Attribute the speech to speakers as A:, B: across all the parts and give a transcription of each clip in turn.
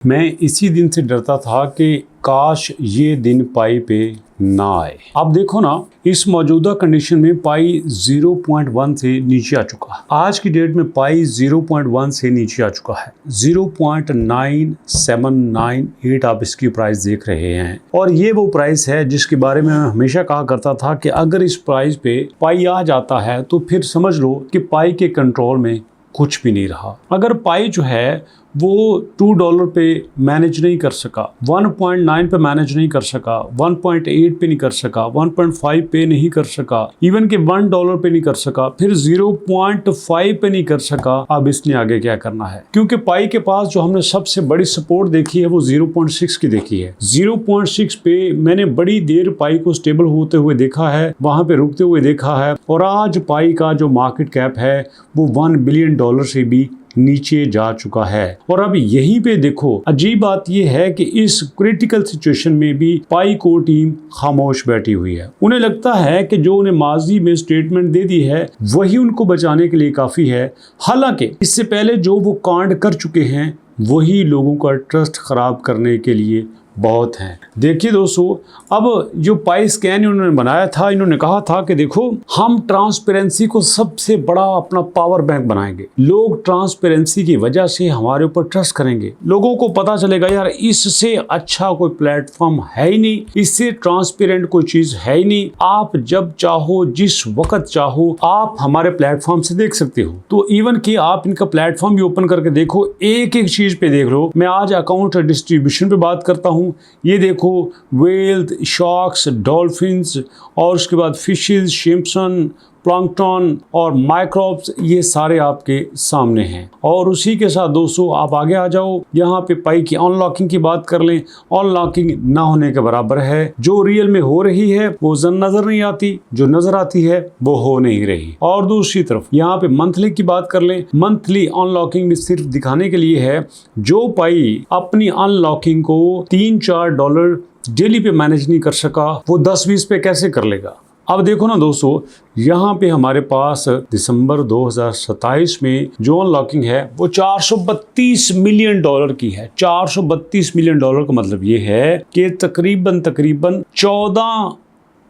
A: मैं इसी दिन से डरता था कि काश ये दिन पाई पे ना आए। अब देखो ना, इस मौजूदा कंडीशन में पाई 0.1 से नीचे आ चुका है। आज की डेट में पाई 0.1 से नीचे आ चुका है। 0.9798 आप इसकी प्राइस देख रहे हैं, और ये वो प्राइस है जिसके बारे में मैं हमेशा कहा करता था कि अगर इस प्राइस पे पाई आ जाता है तो फिर समझ लो कि पाई के कंट्रोल में कुछ भी नहीं रहा। अगर पाई जो है वो $2 पे मैनेज नहीं कर सका, 1.9 पे मैनेज नहीं कर सका, 1.8 पे नहीं कर सका, 1.5 पे नहीं कर सका, इवन कि $1 पे नहीं कर सका, फिर 0.5 पे नहीं कर सका। अब इसने आगे क्या करना है, क्योंकि पाई के पास जो हमने सबसे बड़ी सपोर्ट देखी है वो 0.6 की देखी है। 0.6 पे मैंने बड़ी देर पाई को स्टेबल होते हुए देखा है, वहां पे रुकते हुए देखा है, और आज पाई का जो मार्केट कैप है वो $1 बिलियन से भी नीचे जा चुका है। और अब यहीं पे देखो, अजीब बात यह है कि इस क्रिटिकल सिचुएशन में भी पाई को टीम खामोश बैठी हुई है। उन्हें लगता है कि जो उन्हें माजी में स्टेटमेंट दे दी है वही उनको बचाने के लिए काफी है। हालांकि इससे पहले जो वो कांड कर चुके हैं वही लोगों का ट्रस्ट खराब करने के लिए बहुत हैं। देखिए दोस्तों, अब जो पाई स्कैन इन्होंने बनाया था, इन्होंने कहा था कि देखो हम ट्रांसपेरेंसी को सबसे बड़ा अपना पावर बैंक बनाएंगे। लोग ट्रांसपेरेंसी की वजह से हमारे ऊपर ट्रस्ट करेंगे। लोगों को पता चलेगा यार इससे अच्छा कोई प्लेटफॉर्म है ही नहीं, इससे ट्रांसपेरेंट कोई चीज है ही नहीं। आप जब चाहो जिस वक्त चाहो आप हमारे प्लेटफॉर्म से देख सकते हो। तो इवन कि आप इनका प्लेटफॉर्म भी ओपन करके देखो, एक एक चीज पे देख लो। मैं आज अकाउंट डिस्ट्रीब्यूशन पे बात करता हूँ। ये देखो, वेल्थ, शार्क्स, डॉल्फिन्स, और उसके बाद फिशेस, शिम्पसन, प्लैंकटन और माइक्रोब्स, ये सारे आपके सामने हैं। और उसी के साथ दोस्तों आप आगे आ जाओ, यहाँ पे पाई की अनलॉकिंग की बात कर लें। अनलॉकिंग ना होने के बराबर है। जो रियल में हो रही है वो नजर नहीं आती, जो नजर आती है वो हो नहीं रही। और दूसरी तरफ यहाँ पे मंथली की बात कर लें। मंथली अनलॉकिंग में सिर्फ दिखाने के लिए है, जो पाई अपनी अनलॉकिंग को $3-4 डेली पे मैनेज नहीं कर सका, वो 10-20 पे कैसे कर लेगा। अब देखो ना दोस्तों, यहाँ पे हमारे पास दिसंबर 2027 में जो अनलॉकिंग है वो $432 मिलियन की है। $432 मिलियन का मतलब ये है कि तकरीबन 14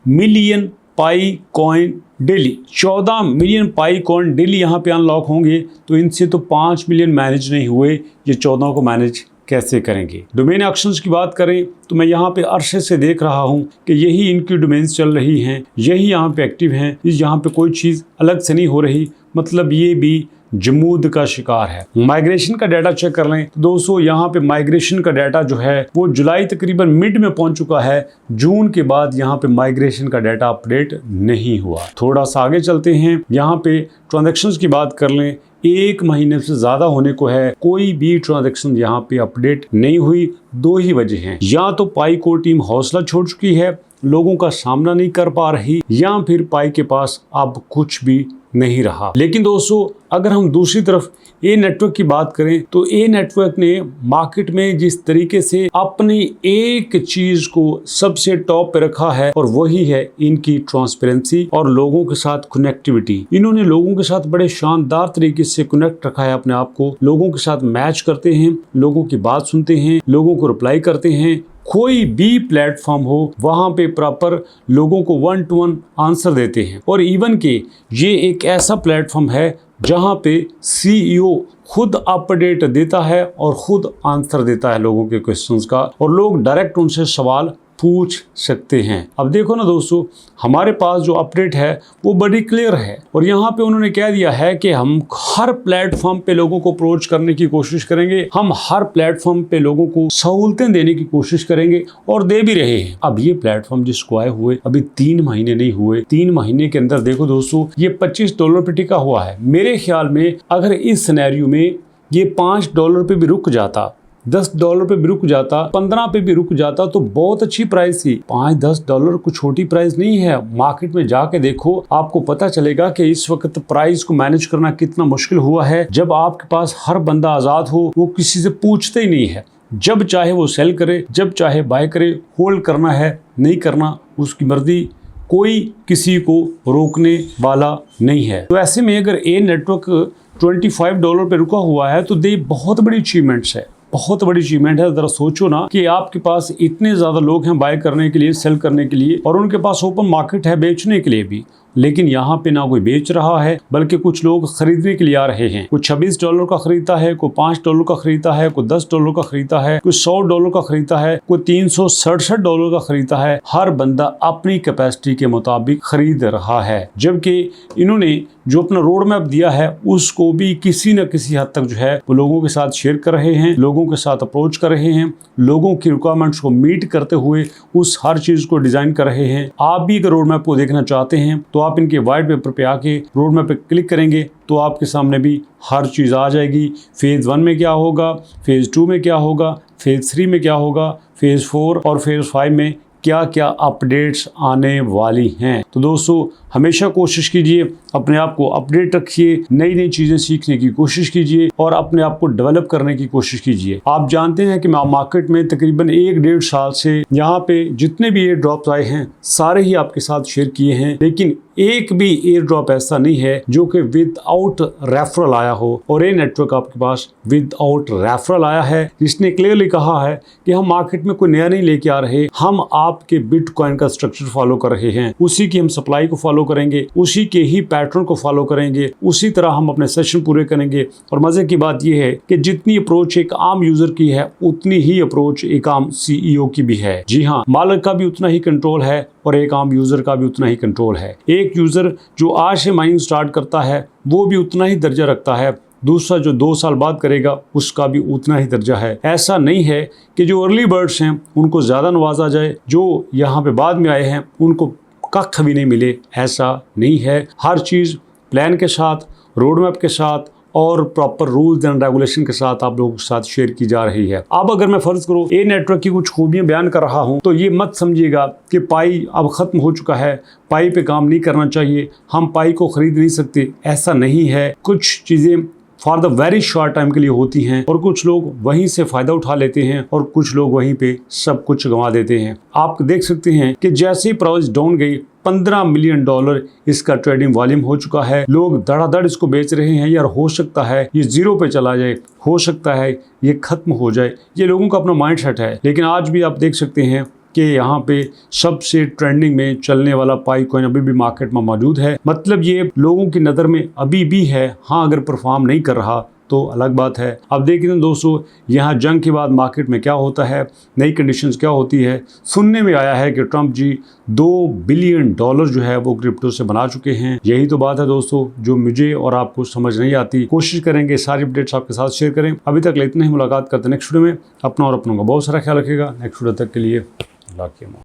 A: मिलियन पाई कॉइन डेली, 14 मिलियन पाई कॉइन डेली यहाँ पे अनलॉक होंगे। तो इनसे तो 5 मिलियन मैनेज नहीं हुए, ये 14 को मैनेज कैसे करेंगे। डोमेन एक्शंस की बात करें तो मैं यहाँ पे अरसे से देख रहा हूँ कि यही इनकी डोमेन्स चल रही हैं, यही यहाँ पे एक्टिव हैं। यहाँ पे कोई चीज़ अलग से नहीं हो रही, मतलब ये भी जमूद का शिकार है। माइग्रेशन का डाटा चेक कर लें तो दोस्तों यहाँ पे माइग्रेशन का डाटा जो है वो जुलाई तकरीबन मिड में पहुंच चुका है। जून के बाद यहाँ पे माइग्रेशन का डाटा अपडेट नहीं हुआ। थोड़ा सा आगे चलते हैं, यहाँ पे ट्रांजैक्शंस की बात कर लें। 1 महीने से ज्यादा होने को है, कोई भी ट्रांजैक्शन यहाँ पे अपडेट नहीं हुई। 2 ही वजह हैं, या तो पाई को टीम हौसला छोड़ चुकी है, लोगों का सामना नहीं कर पा रही, या फिर पाई के पास अब कुछ भी नहीं रहा। लेकिन दोस्तों अगर हम दूसरी तरफ ए नेटवर्क की बात करें तो ए नेटवर्क ने मार्केट में जिस तरीके से अपनी एक चीज को सबसे टॉप पे रखा है, और वही है इनकी ट्रांसपेरेंसी और लोगों के साथ कनेक्टिविटी। इन्होंने लोगों के साथ बड़े शानदार तरीके से कनेक्ट रखा है अपने आप को। लोगों के साथ मैच करते हैं, लोगों की बात सुनते हैं, लोगों को रिप्लाई करते हैं। कोई भी प्लेटफॉर्म हो वहां पे प्रॉपर लोगों को 1-to-1 आंसर देते हैं। और इवन के ये एक ऐसा प्लेटफॉर्म है जहां पे CEO खुद अपडेट देता है और खुद आंसर देता है लोगों के क्वेश्चंस का, और लोग डायरेक्ट उनसे सवाल पूछ सकते हैं। अब देखो ना दोस्तों, हमारे पास जो अपडेट है वो बड़ी क्लियर है, और यहाँ पे उन्होंने कह दिया है कि हम हर प्लेटफॉर्म पे लोगों को अप्रोच करने की कोशिश करेंगे, हम हर प्लेटफॉर्म पे लोगों को सहूलतें देने की कोशिश करेंगे, और दे भी रहे हैं। अब ये प्लेटफॉर्म जिसको आए हुए अभी 3 महीने नहीं हुए, 3 महीने के अंदर देखो दोस्तों ये $25 पे टिका हुआ है। मेरे ख्याल में अगर इस सिनेरियो में ये $5 पे भी रुक जाता, $10 पे भी रुक जाता, 15 पे भी रुक जाता, तो बहुत अच्छी प्राइस थी। $5-10 को छोटी प्राइस नहीं है। मार्केट में जाके देखो, आपको पता चलेगा कि इस वक्त प्राइस को मैनेज करना कितना मुश्किल हुआ है। जब आपके पास हर बंदा आजाद हो, वो किसी से पूछते ही नहीं है, जब चाहे वो सेल करे, जब चाहे बाय करे। होल्ड करना है नहीं करना उसकी मर्जी, कोई किसी को रोकने वाला नहीं है। तो ऐसे में अगर ए नेटवर्क $25 पे रुका हुआ है तो दे बहुत बड़ी अचीवमेंट्स है। बहुत बड़ी अचीवमेंट है। जरा सोचो ना कि आपके पास इतने ज्यादा लोग हैं बाय करने के लिए, सेल करने के लिए, और उनके पास ओपन मार्केट है बेचने के लिए भी, लेकिन यहाँ पे ना कोई बेच रहा है बल्कि कुछ लोग खरीदने के लिए आ रहे हैं। कोई $26 का खरीदता है, कोई $5 का खरीदता है, कोई $10 का खरीदता है, कोई $100 का खरीदता है, कोई $367 का खरीदता है। हर बंदा अपनी कैपेसिटी के मुताबिक खरीद रहा है, जबकि इन्होंने जो अपना रोड मैप दिया है उसको भी किसी न किसी हद तक जो है वो लोगों के साथ शेयर कर रहे हैं, लोगों के साथ अप्रोच कर रहे हैं, लोगों की रिक्वायरमेंट्स को मीट करते हुए उस हर चीज को डिजाइन कर रहे हैं। आप भी अगर रोड मैप को देखना चाहते हैं तो आप इनके व्हाइट पेपर पे आके रोड मैप पे क्लिक करेंगे तो आपके सामने भी हर चीज़ आ जाएगी। फेज़ 1 में क्या होगा, फेज़ 2 में क्या होगा, फेज़ 3 में क्या होगा, फेज़ 4 और फेज़ 5 में क्या क्या अपडेट्स आने वाली हैं। तो दोस्तों हमेशा कोशिश कीजिए, अपने आप को अपडेट रखिए, नई नई चीज़ें सीखने की कोशिश कीजिए और अपने आप को डेवलप करने की कोशिश कीजिए। आप जानते हैं कि मार्केट में तकरीबन 1-1.5 साल से यहाँ पे जितने भी एयर ड्रॉप्स आए हैं सारे ही आपके साथ शेयर किए हैं, लेकिन एक भी एयर ड्रॉप ऐसा नहीं है जो कि विदाउट रेफरल आया हो, और ये नेटवर्क आपके पास विदाउट रेफरल आया है, जिसने क्लियरली कहा है कि हम मार्केट में कोई नया नहीं लेके आ रहे, हम आपके बिटकॉइन का स्ट्रक्चर फॉलो कर रहे हैं, उसी की हम सप्लाई को फॉलो करेंगे, उसी के ही पैटर्न को फॉलो करेंगे, उसी तरह हम अपने सेशन पूरे करेंगे। और मजे की बात यह है कि जितनी अप्रोच एक आम यूजर की है उतनी ही अप्रोच एक आम सीईओ की भी है। जी हाँ, मालिक का भी उतना ही कंट्रोल है और एक आम यूजर का भी उतना ही कंट्रोल है। एक यूजर जो आज से माइनिंग स्टार्ट करता है वो भी उतना ही दर्जा रखता है, दूसरा जो 2 साल बाद करेगा उसका भी उतना ही दर्जा है। ऐसा नहीं है कि जो अर्ली बर्ड्स हैं उनको ज़्यादा नवाजा जाए, जो यहाँ पे बाद में आए हैं उनको कख भी नहीं मिले, ऐसा नहीं है। हर चीज़ प्लान के साथ, रोड मैप के साथ और प्रॉपर रूल्स एंड रेगुलेशन के साथ आप लोगों के साथ शेयर की जा रही है। अब अगर मैं फर्ज करूँ ए नेटवर्क की कुछ खूबियां बयान कर रहा हूं तो ये मत समझिएगा कि पाई अब खत्म हो चुका है, पाई पे काम नहीं करना चाहिए, हम पाई को खरीद नहीं सकते, ऐसा नहीं है। कुछ चीज़ें for the very short time के लिए होती हैं और कुछ लोग वहीं से फायदा उठा लेते हैं और कुछ लोग वहीं पे सब कुछ गंवा देते हैं। आप देख सकते हैं कि जैसे ही प्राइस डाउन गई $15 मिलियन इसका ट्रेडिंग वॉल्यूम हो चुका है, लोग धड़ाधड़ इसको बेच रहे हैं। यार हो सकता है ये 0 पे चला जाए, हो सकता है ये खत्म हो जाए, ये लोगों का अपना माइंडसेट है। लेकिन आज भी आप देख सकते हैं कि यहाँ पे सबसे ट्रेंडिंग में चलने वाला पाई कॉइन अभी भी मार्केट में मौजूद है। मतलब ये लोगों की नज़र में अभी भी है। हाँ, अगर परफॉर्म नहीं कर रहा तो अलग बात है। अब देखिए दोस्तों, यहाँ जंग के बाद मार्केट में क्या होता है, नई कंडीशंस क्या होती है। सुनने में आया है कि ट्रंप जी $2 बिलियन जो है वो क्रिप्टो से बना चुके हैं। यही तो बात है दोस्तों जो मुझे और आपको समझ नहीं आती। कोशिश करेंगे सारी अपडेट्स आपके साथ शेयर करें। अभी तक इतना ही, मुलाकात करते हैं नेक्स्ट वीडियो में। अपना और अपनों का बहुत सारा ख्याल रखिएगा। नेक्स्ट वीडियो तक के लिए अल्लाह के अमान।